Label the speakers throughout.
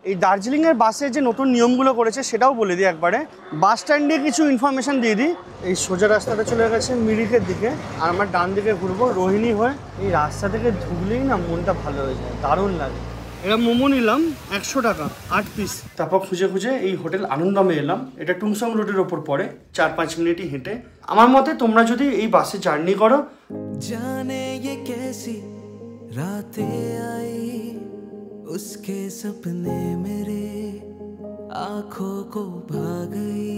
Speaker 1: এই দার্জিলিংয়ের বাসে যে নতুন নিয়মগুলো করেছে সেটাও বলে দিই একবারে। বাস স্ট্যান্ডে কিছু ইনফরমেশান দিয়ে দিই। এই সোজা রাস্তাটা চলে গেছে মিরিকের দিকে, আর আমার ডান দিকে ঘুরবো রোহিণী হয়ে। এই রাস্তা থেকে ঢুকলেই না মনটা ভালো হয়ে যায়, দারুণ লাগে। এরা মোমো নিলাম 100 টাকা 8 পিস। তারপর খুঁজে খুঁজে এই হোটেল আনন্দমে এলাম। এটা টুমসং রোডের ওপর পড়ে, 4-5 মিনিটই হেঁটে। আমার মতে তোমরা যদি এই বাসে জার্নি করো,
Speaker 2: জানে ये कैसी रातें आई उसके सपने मेरे आंखों को भा गई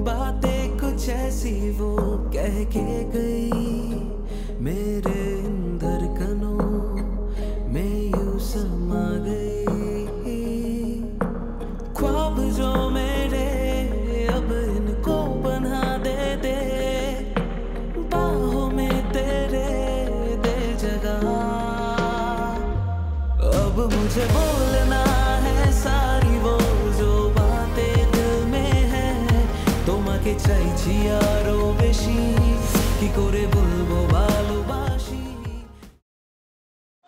Speaker 2: बातें कुछ ऐसी वो कह के गई मेरे धड़कनों में यूं समा गई ख्वाब जो मेरे अब इनको बना दे दे बाहों में तेरे दे जगह अब मुझे बोलना है सारी वो जो बातें दिल में है তোমাকে চাইছি আরো বেশি কি করে বলবো ভালোবাসি।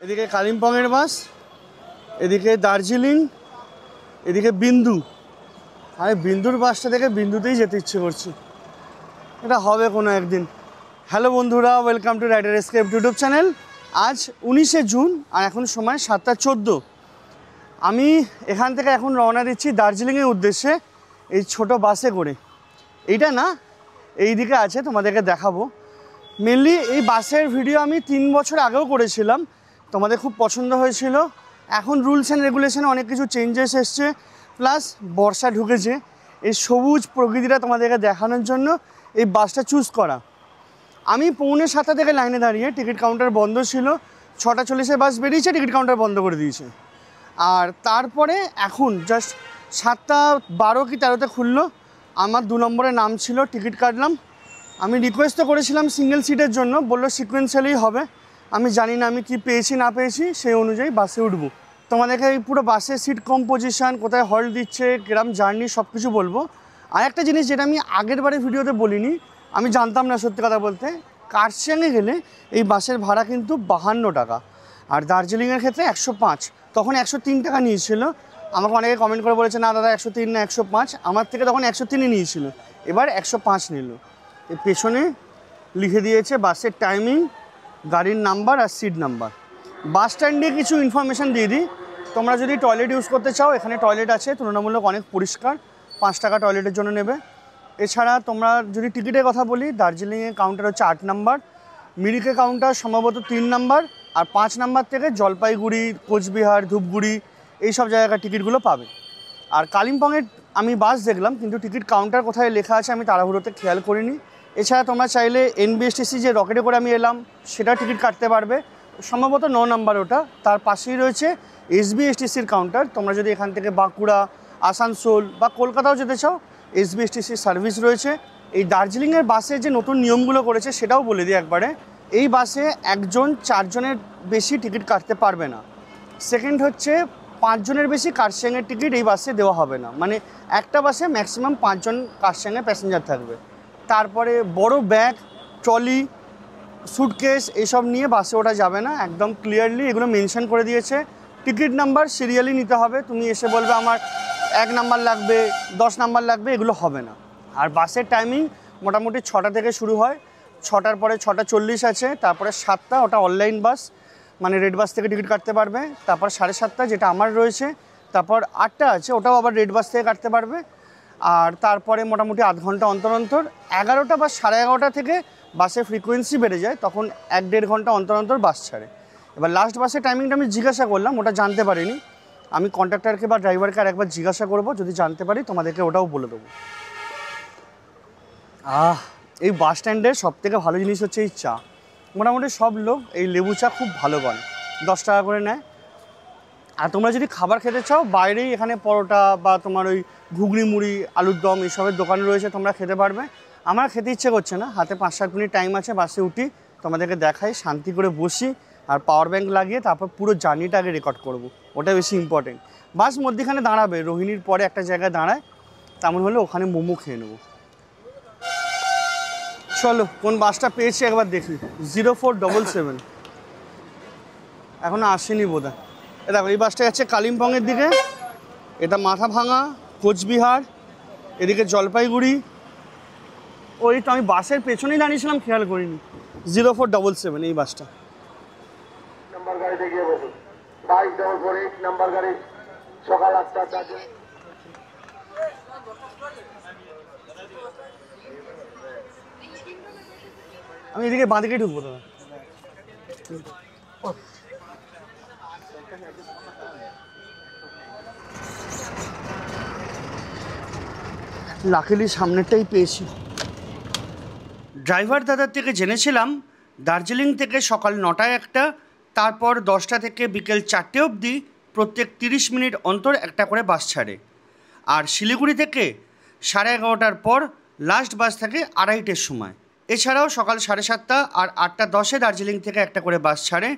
Speaker 1: এদিকে কালিম্পংয়ের বাস, এদিকে দার্জিলিং, এদিকে বিন্দু। আরে বিন্দুর বাসটা থেকে বিন্দুতেই যেতে ইচ্ছে করছে, এটা হবে কোনো একদিন। হ্যালো বন্ধুরা, welcome to Rider Escape YouTube channel. আজ 19শে জুন আর এখন সময় 7টা 14। আমি এখান থেকে এখন রওনা দিচ্ছি দার্জিলিংয়ের উদ্দেশ্যে এই ছোট বাসে করে। এইটা না, এই দিকে আছে, তোমাদেরকে দেখাবো। মেনলি এই বাসের ভিডিও আমি 3 বছর আগেও করেছিলাম, তোমাদের খুব পছন্দ হয়েছিল। এখন রুলস অ্যান্ড রেগুলেশনে অনেক কিছু চেঞ্জেস এসছে, প্লাস বর্ষা ঢুকেছে। এই সবুজ প্রকৃতিটা তোমাদেরকে দেখানোর জন্য এই বাসটা চুজ করা। আমি 6:45 থেকে লাইনে দাঁড়িয়ে, টিকিট কাউন্টার বন্ধ ছিল। 6:40 বাস বেরিয়েছে, টিকিট কাউন্টার বন্ধ করে দিয়েছে। আর তারপরে এখন জাস্ট 7:12 কি 13তে খুললো। আমার 2 নম্বরে নাম ছিল, টিকিট কাটলাম। আমি রিকোয়েস্ট তো করেছিলাম সিঙ্গেল সিটের জন্য, বললো সিকোয়েন্সিয়ালি হবে। আমি জানি না আমি কি পেয়েছি না পেয়েছি, সেই অনুযায়ী বাসে উঠবো। তোমাদেরকে এই পুরো বাসের সিট কম্পোজিশন, কোথায় হল্ট দিচ্ছে, কিরম জার্নি, সব কিছু বলবো। আর একটা জিনিস যেটা আমি আগের বারে ভিডিওতে বলিনি, আমি জানতাম না সত্যি কথা বলতে, কার্শিয়াংয়ে গেলে এই বাসের ভাড়া কিন্তু 52 টাকা, আর দার্জিলিংয়ের ক্ষেত্রে 105। তখন 103 টাকা নিয়েছিল। আমাকে অনেকে কমেন্ট করে বলেছে না দাদা 103 না 105। আমার থেকে তখন 103ই নিয়েছিল, এবার 105 নিল। এই পেছনে লিখে দিয়েছে বাসের টাইমিং, গাড়ির নাম্বার আর সিট নাম্বার। বাস স্ট্যান্ডে কিছু ইনফরমেশান দিয়ে দিই। তোমরা যদি টয়লেট ইউজ করতে চাও, এখানে টয়লেট আছে, তুলনামূলক অনেক পরিষ্কার। 5 টাকা টয়লেটের জন্য নেবে। এছাড়া তোমরা যদি টিকিটের কথা বলি, দার্জিলিংয়ে কাউন্টার হচ্ছে 8 নাম্বার, মিরিকে কাউন্টার সম্ভবত 3 নাম্বার, আর 5 নাম্বার থেকে জলপাইগুড়ি, কোচবিহার, ধূপগুড়ি এই সব জায়গার টিকিটগুলো পাবে। আর কালিম্পংয়ের আমি বাস দেখলাম, কিন্তু টিকিট কাউন্টার কোথায় লেখা আছে আমি তাড়াহুড়োতে খেয়াল করিনি। এছাড়া তোমরা চাইলে এনবিএসটিসি যে রকেটে করে আমি এলাম সেটা টিকিট কাটতে পারবে, সম্ভবত 9 নাম্বার ওটা। তার পাশেই রয়েছে এসবিএসটিসির কাউন্টার। তোমরা যদি এখান থেকে বাঁকুড়া, আসানসোল বা কলকাতাও যেতে চাও, এসবিএসটিসির সার্ভিস রয়েছে। এই দার্জিলিংয়ের বাসে যে নতুন নিয়মগুলো করেছে সেটাও বলে দিই একবারে। এই বাসে 4 জনের বেশি টিকিট কাটতে পারবে না। সেকেন্ড হচ্ছে 5 জনের বেশি কার্শিয়াংয়ের টিকিট এই বাসে দেওয়া হবে না, মানে একটা বাসে ম্যাক্সিমাম 5 জন কার্শিয়াংয়ের প্যাসেঞ্জার থাকবে। তারপরে বড় ব্যাগ, ট্রলি, সুটকেস এইসব নিয়ে বাসে ওঠা যাবে না, একদম ক্লিয়ারলি এগুলো মেনশন করে দিয়েছে। টিকিট নাম্বার সিরিয়ালি নিতে হবে, তুমি এসে বলবে আমার 1 নাম্বার লাগবে, 10 নাম্বার লাগবে, এগুলো হবে না। আর বাসের টাইমিং মোটামুটি 6টা থেকে শুরু হয়, 6টার পরে 6:40 আছে, তারপরে 7টা ওটা অনলাইন বাস, মানে রেড বাস থেকে টিকিট কাটতে পারবে। তারপর 7:30 যেটা আমার রয়েছে, তারপর 8টা আছে, ওটাও আবার রেড বাস থেকে কাটতে পারবে। আর তারপরে মোটামুটি আধ ঘন্টা অন্তর অন্তর 11টা বা 11:30 থেকে বাসের ফ্রিকোয়েন্সি বেড়ে যায়, তখন 1-1.5 ঘন্টা অন্তর অন্তর বাস ছাড়ে। এবার লাস্ট বাসের টাইমিংটা আমি জিজ্ঞাসা করলাম, ওটা জানতে পারিনি। আমি কন্ডাক্টরকে বা ড্রাইভারকে আর একবার জিজ্ঞাসা করবো, যদি জানতে পারি তোমাদেরকে ওটাও বলে দেবো। এই বাস স্ট্যান্ডের সবথেকে ভালো জিনিস হচ্ছে এই চা। মোটামুটি সব লোক এই লেবু চা খুব ভালো করে, 10 টাকা করে নেয়। আর তোমরা যদি খাবার খেতে চাও, বাইরেই এখানে পরোটা বা তোমার ওই ঘুগনি মুড়ি, আলুর দম এইসবের দোকান রয়েছে, তোমরা খেতে পারবে। আমার খেতে ইচ্ছে করছে না, হাতে 5-7 মিনিট টাইম আছে, বাসে উঠি, তোমাদেরকে দেখাই, শান্তি করে বসি, আর পাওয়ার ব্যাঙ্ক লাগিয়ে তারপর পুরো জার্নিটা আগে রেকর্ড করবো, ওটা বেশি ইম্পর্টেন্ট। বাস মধ্যখানে দাঁড়াবে, রোহিণীর পরে একটা জায়গায় দাঁড়ায়, তেমন হলে ওখানে মোমো খেয়ে নেবো। চলো কোন বাসটা পেয়েছি একবার দেখি। 0477 এখনো আসেনি বোধহয়। দেখো এই বাসটা যাচ্ছে কালিম্পংয়ের দিকে, এটা মাথা ভাঙা, কোচবিহার, এদিকে জলপাইগুড়ি। ওই তো আমি বাসের পেছনেই দাঁড়িয়েছিলাম, খেয়াল করিনি। 0477 এই বাসটা।
Speaker 3: নাম্বার গাড়িতে গিয়ে বসুন। 2248 নাম্বার গাড়ি সকাল 8টা 4।
Speaker 1: আমি এদিকে বাঁদিকেই ঢুকবো দাদা। লাকিলি সামনেরটাই পেয়েছি। ড্রাইভার দাদার থেকে জেনেছিলাম দার্জিলিং থেকে সকাল 9টায় একটা, তারপর 10টা থেকে বিকেল 4টে অবধি প্রত্যেক 30 মিনিট অন্তর একটা করে বাস ছাড়ে। আর শিলিগুড়ি থেকে 11:30টার পর লাস্ট বাস থাকে 2:30টের সময়। এছাড়াও সকাল 7:30 আর 8:10 দার্জিলিং থেকে একটা করে বাস ছাড়ে,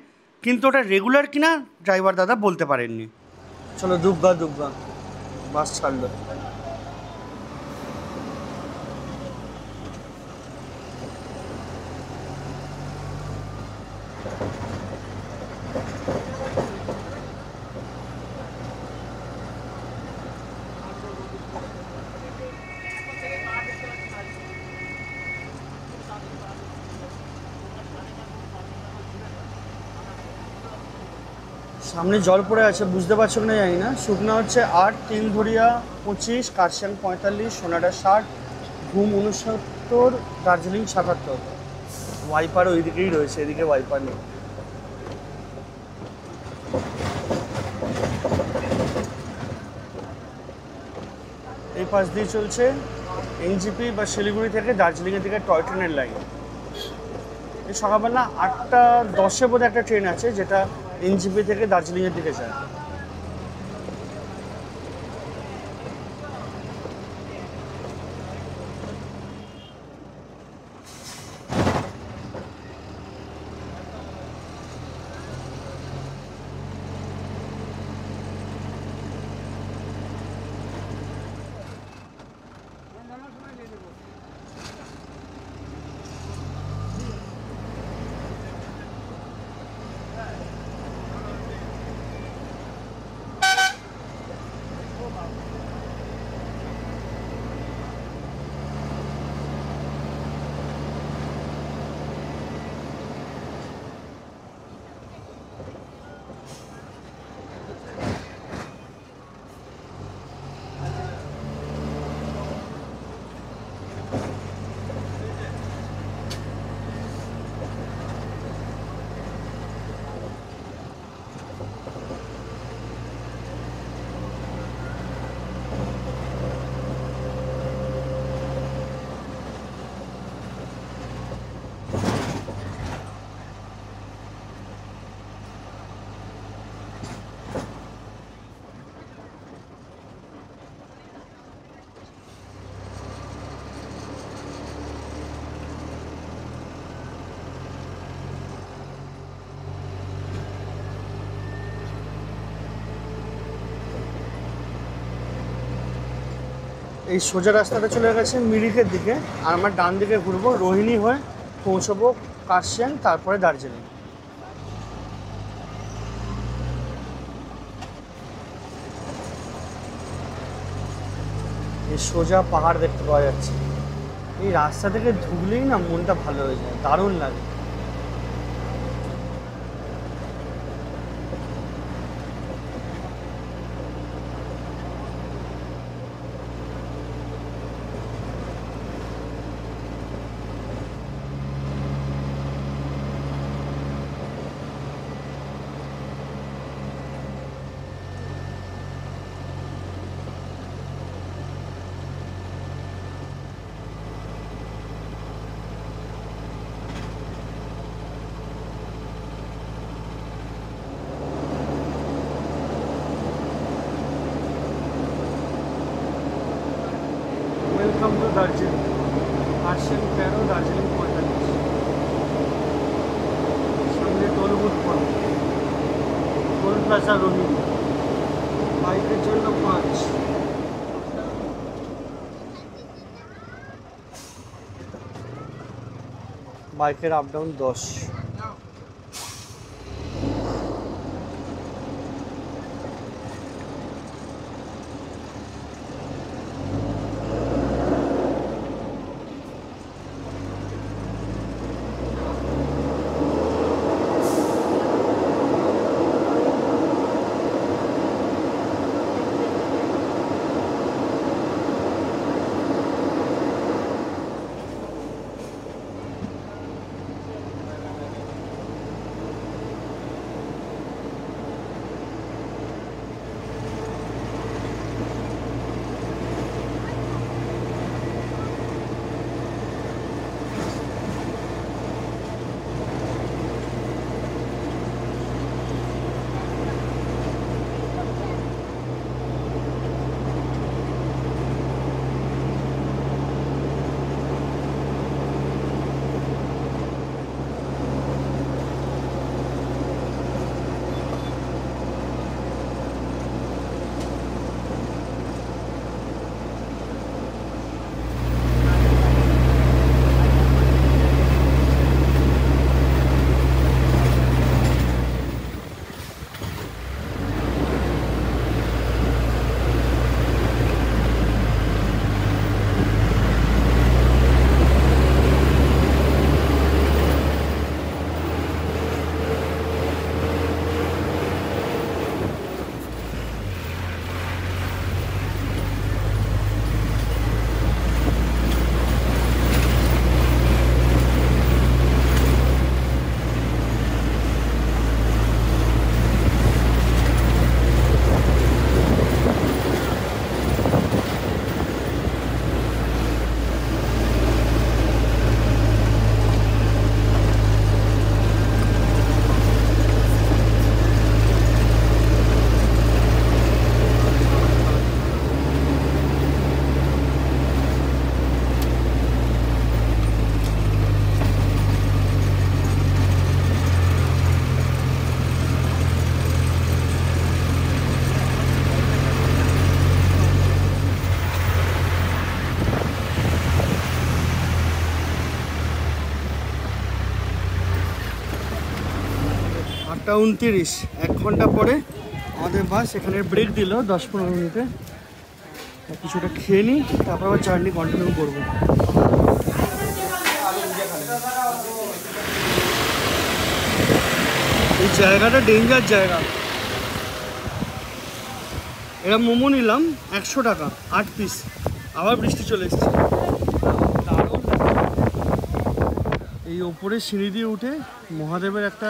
Speaker 1: কিন্তু ওটা রেগুলার কিনা ড্রাইভার দাদা বলতে পারেননি। চলো দুব্বা দুব্বা বাস ছাড়লো। সামনে জল পড়ে আছে, বুঝতে পারছো কিনা জানি না। শুকনা হচ্ছে 8, তিনঘড়িয়া 25, কার্শিয়াং 45, সোনাডা 60, ঘুম 69, দার্জিলিং 77। ওয়াইপার ওই দিকেই রয়েছে, এদিকে ওয়াইপার নেই। এই পাশ দিয়ে চলছে এনজিপি বা শিলিগুড়ি থেকে দার্জিলিংয়ের দিকে টয় ট্রেনের লাইন। এই সকালবেলা 8:10 বোধহয় একটা ট্রেন আছে যেটা এনজিপি থেকে দার্জিলিংয়ের দিকে যায়। এই সোজা রাস্তাটা চলে গেছে মিরিকের দিকে, আর আমরা ডান দিকে ঘুরবো, রোহিণী হয়ে পৌঁছবো কার্শিয়াং, তারপরে দার্জিলিং। এই সোজা পাহাড় দেখতে পাওয়া যাচ্ছে। এই রাস্তা থেকে ঢুকলেই না মনটা ভালো হয়ে যায়, দারুণ লাগে। Welcome to Darjeeling, Kurseong 13, Darjeeling 45। সামনে টোলবুট পড়বে, টোল প্লাজা রোহিণী, বাইকের জন্য 5। বাইকের আপ ডাউন 10। 9:29, 1 ঘন্টা পরে আমাদের বাস এখানে ব্রেক দিল 10-15 মিনিটে। কিছুটা খেয়ে নিই, তারপর আবার জার্নি কন্টিনিউ করবো। এই জায়গাটা ডেঞ্জার জায়গা। এরা মোমো নিলাম 100 টাকা 8 পিস। আবার বৃষ্টি চলে এসছে। এই ওপরে সিঁড়ি দিয়ে উঠে মহাদেবের একটা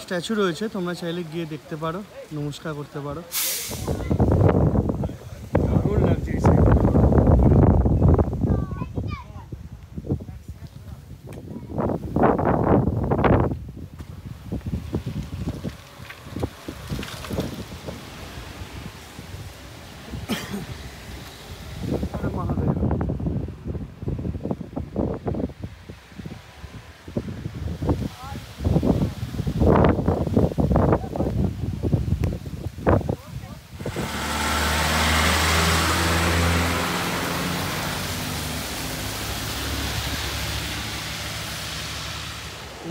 Speaker 1: স্ট্যাচু রয়েছে, তোমরা চাইলে গিয়ে দেখতে পারো, নমস্কার করতে পারো। দারুণ লাগছে এই সাইড। মহাদেব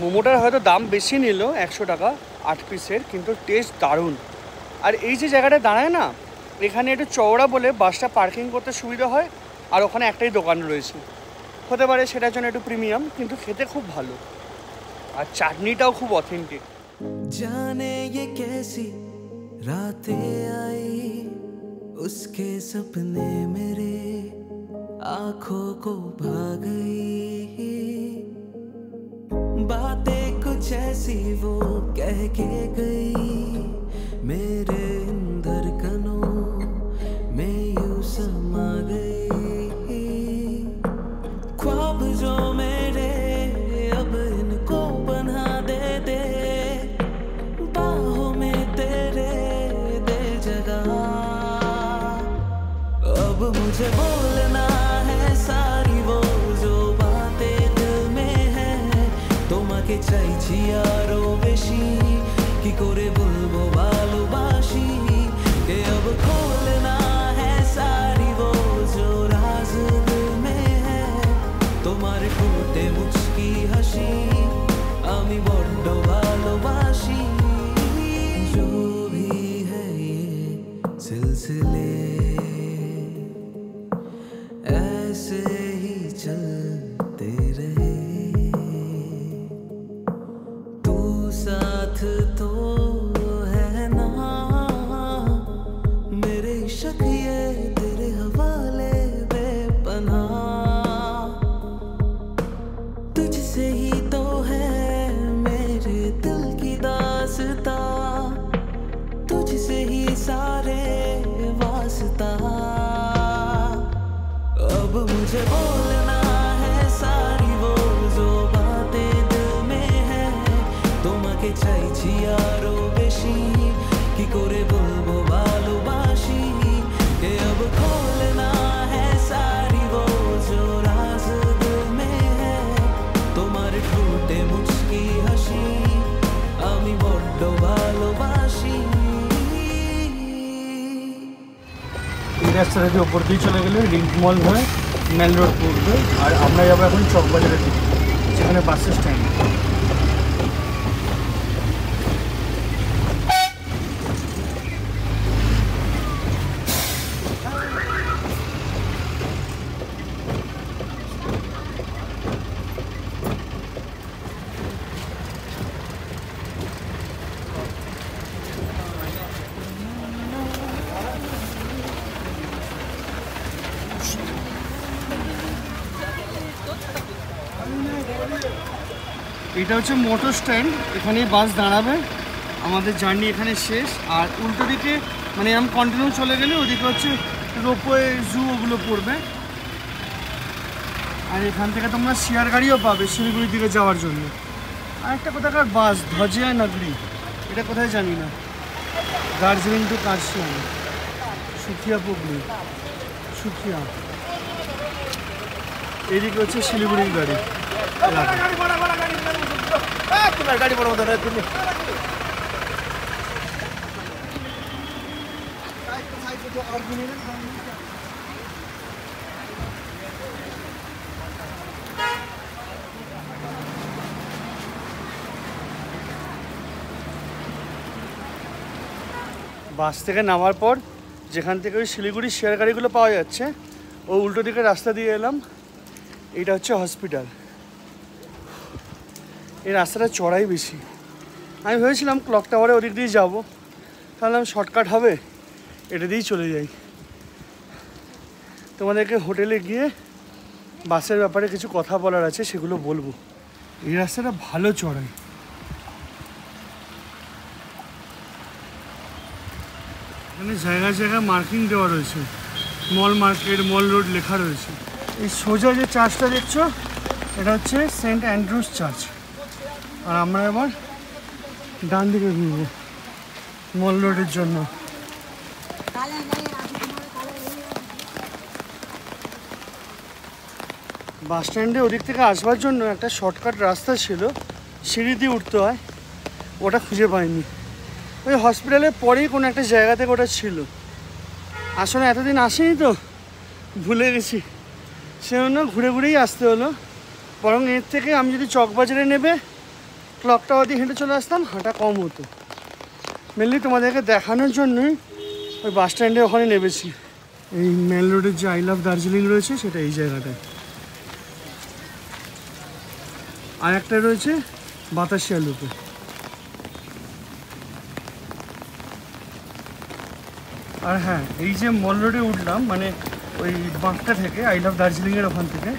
Speaker 1: মোমোটার হয়তো দাম বেশি নিল 100 টাকা 8 পিসের, কিন্তু টেস্ট দারুণ। আর এই যে জায়গাটা দাঁড়ায় না, এখানে একটু চওড়া বলে বাসটা পার্কিং করতে সুবিধা হয়। আর ওখানে একটাই দোকান রয়েছে, হতে পারে সেটার জন্য একটু প্রিমিয়াম, কিন্তু খেতে খুব ভালো। আর চাটনিটাও খুব অথেন্টিক।
Speaker 2: जाने ये कैसी रातें आई, उसके सपने मेरे आंखों को भा गई। बातें कुछ ऐसी वो कह के गई, मेरे अंदर कनों में यूं समा गई। ख्वाब जो मेरे अब इनको बना दे दे, बाहों में तेरे दे जगह। अब मुझे बोलना है सारी वो जो बातें दिल में है, তোমাকে চাইছি আরো বেশি, কি করে বলবো ভালোবাসি। কে अब खोलना है सारी वो जो राज दिल में है, তোমার ঠোঁটে মুচকি হাসি আমি বড্ড ভালোবাসি। जो भी है ये सिलसिले ऐसे ही चलते रहे, तू साथ तो है ना मेरे शक ये तेरे हवाले बेपनाह। तुझसे ही तो है मेरे दिल की दास्ता, तुझसे ही सारे वास्ता। अब मुझे बोलना है सारी वो जो बातें दिल में है, তোমাকে চাইছি আরো বেশি, কি করে বলবো ভালোবাসি। কে अब खोलना है सारी वो जो राज दिल में है, তোমার ঠোঁটে মুচকি হাসি আমি বড্ড ভালোবাসি।
Speaker 1: এই রাস্তাটা দিয়ে ওপর দিয়ে চলে গেলে রিঙ্ক মল হয়ে মেন রোড পড়বে। আর আমরা যাবো এখন চকবাজারের দিকে, যেখানে বাস স্ট্যান্ড। এটা হচ্ছে মোটর স্ট্যান্ড, এখানেই বাস দাঁড়াবে। আমাদের জার্নি এখানে শেষ। আর উল্টো দিকে মানে এরকম কন্টিনিউ চলে গেলে ওদিকে হচ্ছে রোপওয়ে, জু, ওগুলো পড়বে। আর এখান থেকে তোমরা শেয়ার গাড়িও পাবে শিলিগুড়ির দিকে যাওয়ার জন্য। আর একটা কোথাকার বাস ধজিয়া নাগরি, এটা কোথায় জানি না। দার্জিলিং টু কার্শিয়াং, সুখিয়া পুগলি, সুখিয়া। এদিকে হচ্ছে শিলিগুড়ির গাড়ি। গাড়ি বড় মতো তুমি বাস থেকে নামার পর যেখান থেকে ওই শিলিগুড়ির শেয়ার গাড়িগুলো পাওয়া যাচ্ছে ও উল্টো দিকে রাস্তা দিয়ে এলাম। এইটা হচ্ছে হসপিটাল। এই রাস্তাটা চড়াই বেশি। আমি ভেবেছিলাম ক্লক টাওয়ারে ওদিক দিয়ে যাবো, তাহলে আমি শর্টকাট হবে, এটা দিয়েই চলে যাই। তোমাদেরকে হোটেলে গিয়ে বাসের ব্যাপারে কিছু কথা বলার আছে, সেগুলো বলবো। এই রাস্তাটা ভালো চড়াই। এখানে জায়গায় জায়গায় মার্কিং দেওয়া রয়েছে, মল মার্কেট, মল রোড লেখা রয়েছে। এই সোজা যে চার্চটা দেখছো এটা হচ্ছে সেন্ট অ্যান্ড্রুজ চার্চ। আর আমরা এবার ডান দিকে ঘুরবো মল রোডের জন্য। বাস স্ট্যান্ডে ওদিক থেকে আসবার জন্য একটা শর্টকাট রাস্তা ছিল, সিঁড়ি দিয়ে উঠতে হয়, ওটা খুঁজে পাইনি। ওই হসপিটালের পরেই কোনো একটা জায়গা থেকে ওটা ছিল। আসলে এতদিন আসেনি তো ভুলে গেছি, সেজন্য ঘুরে ঘুরেই আসতে হলো। বরং এর থেকে আমি যদি চকবাজারে নেবে ক্লক টাওয়ার দিয়ে হেঁটে চলে আসতাম, হাঁটা কম হতো। মেনলি তোমাদেরকে দেখানোর জন্যই ওই বাস স্ট্যান্ডে ওখানে নেমেছি। এই মেল রোডের যে আই লাভ দার্জিলিং রয়েছে সেটা এই জায়গাটায়। আর একটা রয়েছে বাতাসিয়া লুপে। আর হ্যাঁ, এই যে মল রোডে উঠলাম, মানে ওই বাঁকটা থেকে আই লাভ দার্জিলিংয়ের ওখান থেকে,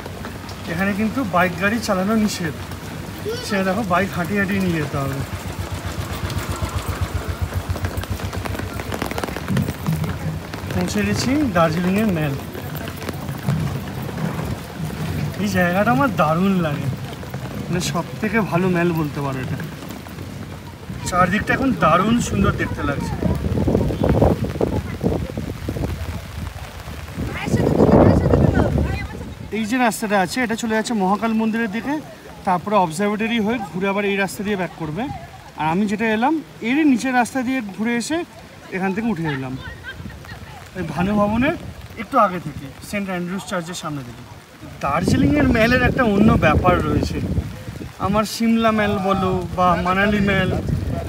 Speaker 1: এখানে কিন্তু বাইক গাড়ি চালানো নিষেধ। সে দেখো বাইক হাঁটিয়ে হাঁটিয়ে নিয়ে যেতে হবে। পৌঁছে গেছি দার্জিলিংয়ের মেল। এই জায়গাটা আমার দারুণ লাগে, মানে সব থেকে ভালো মেল বলতে পারো এটা। চারদিকটা এখন দারুণ সুন্দর দেখতে লাগছে। এই যে রাস্তাটা আছে এটা চলে যাচ্ছে মহাকাল মন্দিরের দিকে, তারপরে অবজারভেটরি হয়ে ঘুরে আবার এই রাস্তা দিয়ে ব্যাক করবে। আর আমি যেটা এলাম এরই নিচের রাস্তা দিয়ে ঘুরে এসে এখান থেকে উঠে এলাম এই ভানু ভবনের একটু আগে থেকে, সেন্ট অ্যান্ড্রুজ চার্চের সামনে থেকে। দার্জিলিংয়ের মেলের একটা অন্য ব্যাপার রয়েছে। আমার সিমলা মেল বলো বা মানালি মেল,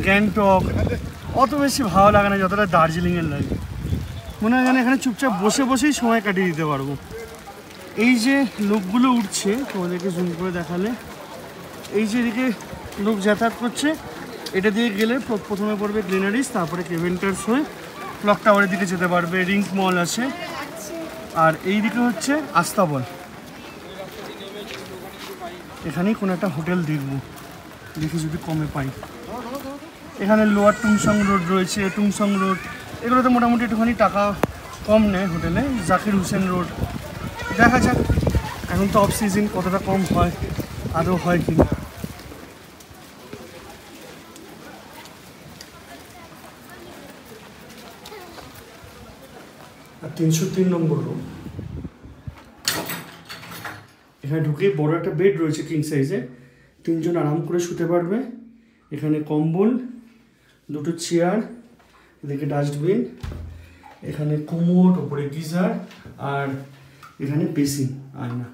Speaker 1: গ্যাংটক, অত বেশি ভালো লাগে না যতটা দার্জিলিংয়ের লাগে। মনে হয় যেন এখানে চুপচাপ বসে বসেই সময় কাটিয়ে দিতে পারবো। এই যে লোকগুলো উঠছে তোমাদেরকে জুম করে দেখালে, এই যে এদিকে লোক যাতায়াত করছে, এটা দিয়ে গেলে প্রথমে পড়বে গ্রিনারিস, তারপরে কেভেন্টার্স হয়ে ক্লক টাওয়ারের দিকে যেতে পারবে। রিঙ্ক মল আছে, আর এই দিকে হচ্ছে আস্তাবল। এখানেই কোনো একটা হোটেল দেখবো, দেখি যদি কমে পাই। এখানে লোয়ার টুংসং রোড রয়েছে, টুংসং রোড, এগুলোতে মোটামুটি একটুখানি টাকা কম নেয় হোটেলে। জাকির হুসেন রোড, দেখা যাক এখন তো অফ সিজন, কতটা কম হয়, আদৌ হয় কি না। আর 303 নম্বর রুম, এখানে ঢুকেই বড় একটা বেড রয়েছে কিং সাইজে, 3 জন আরাম করে শুতে পারবে। এখানে কম্বল, 2টো চেয়ার, এদিকে ডাস্টবিন, এখানে কোমোড, ওপরে গিজার, আর এখানে বেসিন, আয়না।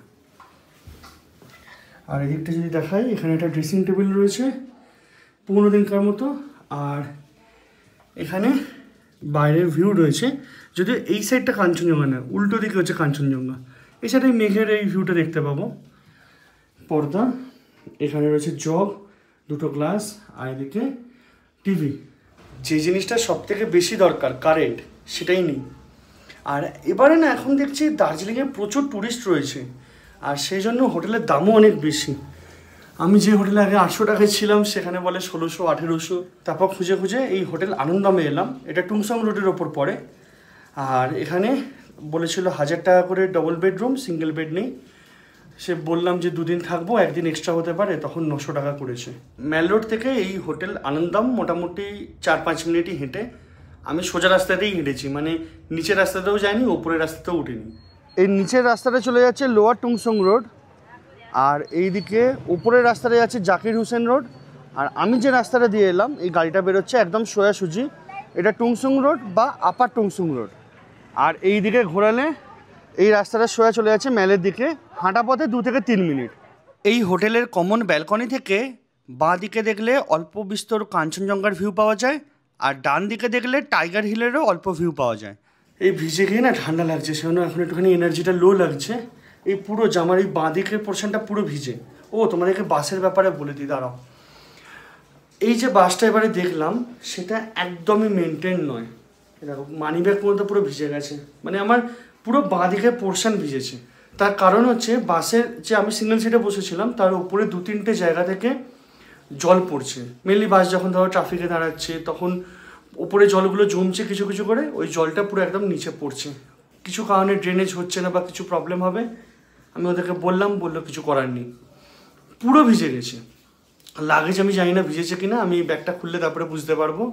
Speaker 1: আর এদিকটা যদি দেখাই, এখানে একটা ড্রেসিং টেবিল রয়েছে 15 দিনকার মতো। আর এখানে বাইরের ভিউ রয়েছে, যদিও এই সাইডটা কাঞ্চনজঙ্ঘা না, উল্টো দিকে হচ্ছে কাঞ্চনজঙ্ঘা। এই সাইডে মেঘের এই ভিউটা দেখতে পাবো। পর্দা, এখানে রয়েছে জগ, 2টো গ্লাস, আর এদিকে টিভি। যে জিনিসটা সব থেকে বেশি দরকার কারেন্ট, সেটাই নেই। আর এবারে না এখন দেখছি দার্জিলিংয়ে প্রচুর ট্যুরিস্ট রয়েছে, আর সেই জন্য হোটেলের দামও অনেক বেশি। আমি যে হোটেলে আগে 800 টাকায় ছিলাম সেখানে বলে 1600, 1800। তারপর খুঁজে খুঁজে এই হোটেল আনন্দমে এলাম, এটা টুংসং রোডের ওপর পড়ে। আর এখানে বলেছিল 1000 টাকা করে ডবল বেডরুম, সিঙ্গেল বেড নেই। সে বললাম যে 2 দিন থাকবো, 1 দিন এক্সট্রা হতে পারে, তখন 900 টাকা করেছে। মেল রোড থেকে এই হোটেল আনন্দম মোটামুটি 4-5 মিনিটই হেঁটে। আমি সোজা রাস্তাতেই হেঁটেছি, মানে নিচের রাস্তাতেও যাইনি, ওপরের রাস্তাতেও উঠিনি। এই নিচের রাস্তাটা চলে যাচ্ছে লোয়ার টুংসং রোড, আর এইদিকে উপরের রাস্তাটা যাচ্ছে জাকির হুসেন রোড। আর আমি যে রাস্তাটা দিয়ে এলাম, এই গাড়িটা বেরোচ্ছে একদম সোজাসুজি, এটা টুংসং রোড বা আপার টুংসং রোড। আর এই দিকে ঘোরালে এই রাস্তাটা সোজা চলে যাচ্ছে মেলের দিকে, হাঁটা পথে 2 থেকে 3 মিনিট। এই হোটেলের কমন ব্যালকনি থেকে বাঁ দিকে দেখলে অল্প বিস্তর কাঞ্চনজঙ্ঘার ভিউ পাওয়া যায়, আর ডান দিকে দেখলে টাইগার হিলেরও অল্প ভিউ পাওয়া যায়। এই ভিজে গিয়ে না ঠান্ডা লাগছে, সেজন্য এখন একটুখানি এনার্জিটা লো লাগছে। এই পুরো জামার এই বাঁ দিকের পোর্শনটা পুরো ভিজে। ও তোমাদেরকে বাসের ব্যাপারে বলে দিই, দাঁড়াও। এই যে বাসটা এবারে দেখলাম সেটা একদমই মেনটেন নয়। দেখো মানিব্যাগ পর্যন্ত পুরো ভিজে গেছে, মানে আমার পুরো বাঁ দিকের পোর্শন ভিজেছে। তার কারণ হচ্ছে বাসের যে আমি সিঙ্গেল সিটে বসেছিলাম তার উপরে 2-3টে জায়গা থেকে জল পড়ছে। মেনলি বাস যখন ধরো ট্রাফিকে দাঁড়াচ্ছে তখন উপরে জলগুলো জমছে কিছু কিছু করে, ওই জলটা পুরো একদম নিচে পড়ছে। কিছু কারণে ড্রেনেজ হচ্ছে না বা কিছু প্রবলেম হবে, আমি ওদেরকে বললো কিছু করার নেই, পুরো ভিজে গেছে। লাগেজ আমি জানি না ভিজেছে কিনা, আমি ব্যাগটা খুললে তারপরে বুঝতে পারবো।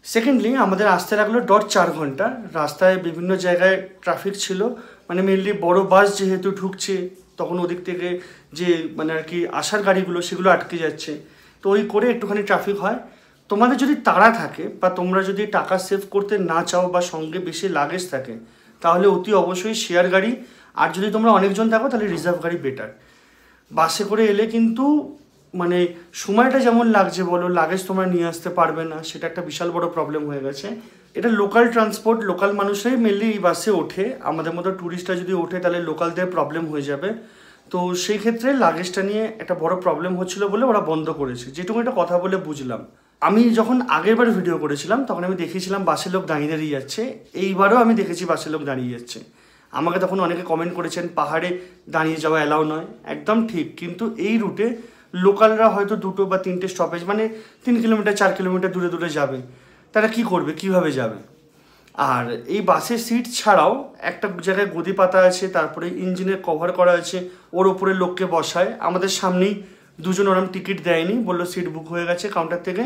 Speaker 1: সেকেন্ডলি আমাদের আসতে লাগলো 4 ঘন্টা। রাস্তায় বিভিন্ন জায়গায় ট্রাফিক ছিল, মানে মেনলি বড় বাস যেহেতু ঢুকছে তখন ওদিক থেকে যে মানে আর কি আসার গাড়িগুলো সেগুলো আটকে যাচ্ছে, তো ওই করে একটুখানি ট্রাফিক হয়। তোমাদের যদি তাড়া থাকে বা তোমরা যদি টাকা সেভ করতে না চাও বা সঙ্গে বেশি লাগেজ থাকে তাহলে অতি অবশ্যই শেয়ার গাড়ি, আর যদি তোমরা অনেকজন থাকো তাহলে রিজার্ভ গাড়ি বেটার। বাসে করে এলে কিন্তু মানে সময়টা যেমন লাগছে বলো, লাগেজ তোমরা নিয়ে আসতে পারবে না, সেটা একটা বিশাল বড় প্রবলেম হয়ে গেছে। এটা লোকাল ট্রান্সপোর্ট, লোকাল মানুষরাই মেনলি এই বাসে ওঠে। আমাদের মতো ট্যুরিস্টরা যদি ওঠে তাহলে লোকালদের প্রবলেম হয়ে যাবে। তো সেই ক্ষেত্রে লাগেজটা নিয়ে একটা বড় প্রবলেম হচ্ছিল বলে ওরা বন্ধ করেছে, যেটুকু একটা কথা বলে বুঝলাম। আমি যখন আগেরবার ভিডিও করেছিলাম তখন আমি দেখিয়েছিলাম বাসের লোক দাঁড়িয়ে দাঁড়িয়ে যাচ্ছে, এইবারও আমি দেখেছি বাসের লোক দাঁড়িয়ে যাচ্ছে। আমাকে তখন অনেকে কমেন্ট করেছেন পাহাড়ে দাঁড়িয়ে যাওয়া অ্যালাউ নয়, একদম ঠিক। কিন্তু এই রুটে লোকালরা হয়তো 2 বা 3টে স্টপেজ মানে 3 কিলোমিটার 4 কিলোমিটার দূরে দূরে যাবে, তারা কি করবে, কিভাবে যাবে? আর এই বাসের সিট ছাড়াও একটা জায়গায় গদি পাতা আছে, তারপরে ইঞ্জিনের কভার করা আছে, ওর ওপরে লোককে বসায়। আমাদের সামনেই 2জন ওরম টিকিট দেয়নি, বললো সিট বুক হয়ে গেছে কাউন্টার থেকে।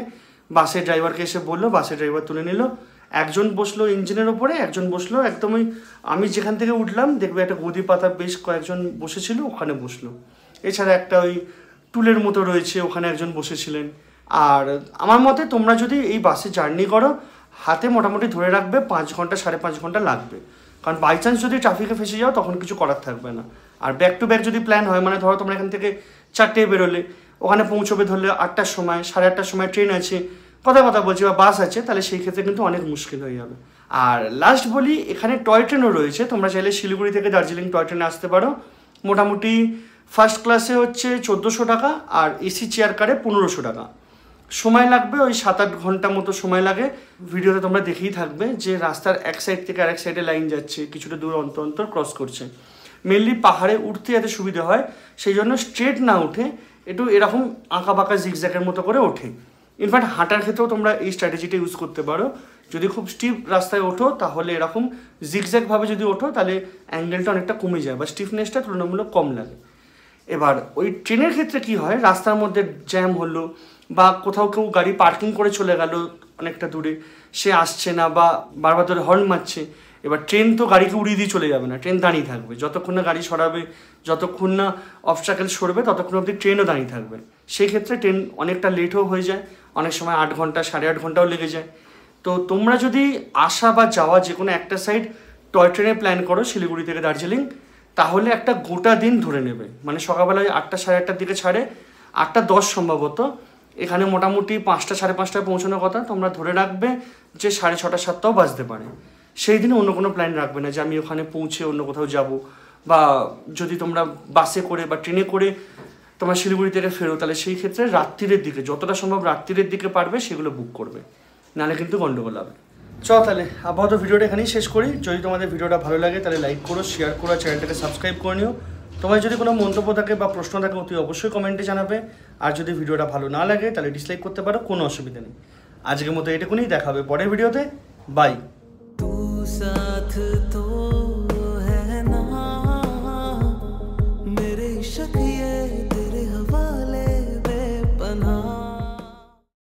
Speaker 1: বাসের ড্রাইভারকে এসে বললো, বাসের ড্রাইভার তুলে নিল। একজন বসলো ইঞ্জিনের ওপরে, একজন বসলো একদমই আমি যেখান থেকে উঠলাম দেখবে একটা গদি পাতা বেশ কয়েকজন বসেছিল ওখানে বসলো। এছাড়া একটা ওই টুলের মতো রয়েছে ওখানে একজন বসেছিলেন। আর আমার মতে তোমরা যদি এই বাসে জার্নি করো হাতে মোটামুটি ধরে রাখবে 5 ঘন্টা 5.5 ঘন্টা লাগবে, কারণ বাই চান্স যদি ট্রাফিকে ফেসে যাও তখন কিছু করার থাকবে না। আর ব্যাক টু ব্যাক যদি প্ল্যান হয়, মানে ধরো তোমরা এখান থেকে 4টায় বেরোলে ওখানে পৌঁছবে ধরলে 8টার সময়, 8:30টার সময় ট্রেন আছে, কথা বলছি বা বাস আছে, তাহলে সেই ক্ষেত্রে কিন্তু অনেক মুশকিল হয়ে যাবে। আর লাস্ট বলি, এখানে টয় ট্রেনও রয়েছে, তোমরা চাইলে শিলিগুড়ি থেকে দার্জিলিং টয় ট্রেনে আসতে পারো। মোটামুটি ফার্স্ট ক্লাসে হচ্ছে 1400 টাকা আর এসি চেয়ার কারে 1500 টাকা। সময় লাগবে ওই 7-8 ঘন্টা মতো সময় লাগে। ভিডিওতে তোমরা দেখেই থাকবে যে রাস্তার এক সাইড থেকে আরেক সাইডে লাইন যাচ্ছে, কিছুটা দূর অন্তর অন্তর ক্রস করছে। মেনলি পাহাড়ে উঠতে যাতে সুবিধা হয় সেই জন্য স্ট্রেট না উঠে একটু এরকম আঁকা বাঁকা জিগজ্যাগের মতো করে ওঠে। ইনফ্যাক্ট হাঁটার ক্ষেত্রেও তোমরা এই স্ট্র্যাটেজিটা ইউজ করতে পারো। যদি খুব স্টিপ রাস্তায় ওঠো তাহলে এরকম জিগজ্যাগভাবে যদি ওঠো তাহলে অ্যাঙ্গেলটা অনেকটা কমে যায় বা স্টিফনেসটা তুলনামূলক কম লাগে। এবার ওই ট্রেনের ক্ষেত্রে কি হয়, রাস্তার মধ্যে জ্যাম হলো বা কোথাও কেউ গাড়ি পার্কিং করে চলে গেল অনেকটা দূরে, সে আসছে না বা বারবার ধরে হর্ন মারছে। এবার ট্রেন তো গাড়িকে উড়িয়ে দিয়ে চলে যাবে না, ট্রেন দাঁড়িয়ে থাকবে যতক্ষণ না গাড়ি সরাবে, যতক্ষণ না অবস্ট্রাকেল সরবে ততক্ষণ অবধি ট্রেনও দাঁড়িয়ে থাকবে। সেই ক্ষেত্রে ট্রেন অনেকটা লেটও হয়ে যায়, অনেক সময় 8 ঘন্টা 8.5 ঘন্টাও লেগে যায়। তো তোমরা যদি আসা বা যাওয়া যে কোনো একটা সাইড টয় ট্রেনে প্ল্যান করো শিলিগুড়ি থেকে দার্জিলিং, তাহলে একটা গোটা দিন ধরে নেবে। মানে সকালবেলায় 8টা 8:30টার দিকে ছাড়ে, 8:10 সম্ভবত, এখানে মোটামুটি 5টা 5:30টায় পৌঁছানোর কথা। তোমরা ধরে রাখবে যে 6:30 7টাও বাজতে পারে। সেই দিনে অন্য কোনো প্ল্যান রাখবে না যে আমি ওখানে পৌঁছে অন্য কোথাও যাব। বা যদি তোমরা বাসে করে বা ট্রেনে করে তোমরা শিলিগুড়ি থেকে ফেরো তাহলে সেই ক্ষেত্রে রাত্রিরের দিকে, যতটা সম্ভব রাত্রিরের দিকে পারবে সেগুলো বুক করবে, নাহলে কিন্তু গন্ডগোল হবে। চল তাহলে আপাতত ভিডিওটা এখানেই শেষ করি। যদি তোমাদের ভিডিওটা ভালো লাগে তাহলে লাইক করো, শেয়ার করো, চ্যানেলটাকে সাবস্ক্রাইব করে নিও। তোমার যদি কোনো মন্তব্য থাকে বা প্রশ্ন থাকে অতি অবশ্যই কমেন্টে জানাবে। আর যদি ভিডিওটা ভালো না লাগে তাহলে ডিসলাইক করতে পারো, কোনো অসুবিধা নেই। আজকের মতো এটুকুনি, দেখা হবে পরের ভিডিওতে। বাই।
Speaker 2: तू साथ तो